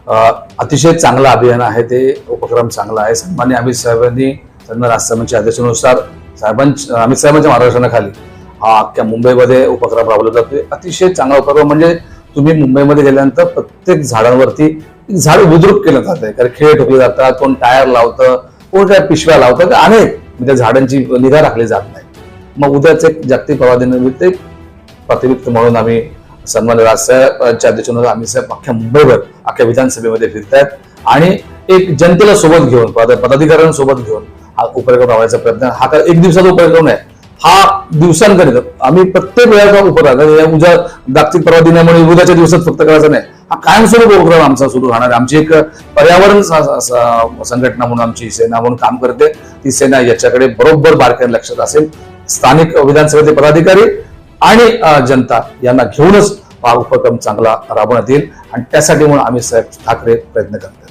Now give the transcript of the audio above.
अतिशय चांगला अभियान आहे, ते उपक्रम चांगला आहे. सन्माननीय अमित साहेबांनी सन्मान राष्ट्रपतींच्या आदेशानुसार अमित साहेबांच्या मार्गदर्शनाखाली हा अख्ख्या मुंबईमध्ये उपक्रम राबवला जातोय. अतिशय चांगला उपक्रम. म्हणजे तुम्ही मुंबईमध्ये गेल्यानंतर प्रत्येक झाडांवरती झाड बुद्रुक केलं जातंय, कारण खेळ ठोकले जातात, कोण टायर लावतं, कोण काय पिशव्या लावतं, अनेक म्हणजे झाडांची निगा राखली जात नाही. मग उद्याच एक जागतिक प्रवाह दिनानिमित्त प्रतिनिधित्व म्हणून आम्ही सन्माननीय राजसाहेबांच्या आदेशानुसार आम्ही साहेब अख्ख्या मुंबईवर अख्ख्या विधानसभेमध्ये फिरतायत आणि एक जनतेला सोबत घेऊन पदाधिकाऱ्यांसोबत घेऊन हा उपक्रम राबवायचा प्रयत्न. हा काय एक दिवसाचा उपक्रम नाही, हा दिवसांकरिता आम्ही प्रत्येक वेळेचा उपक्रम. उद्या जागतिक परवा दिनामुळे उद्याच्या दिवसात फक्त करायचा नाही, हा कायमस्वरूपी उपक्रम आमचा सुरू राहणार. आमची एक पर्यावरण संघटना म्हणून आमची सेना म्हणून काम करते, ती सेना याच्याकडे बरोबर बारकाईने लक्षात असेल. स्थानिक विधानसभेचे पदाधिकारी आणि जनता यांना घेऊनच हा उपक्रम चांगला राबवण्यात येईल आणि त्यासाठी म्हणून आम्ही साहेब ठाकरे प्रयत्न करतात.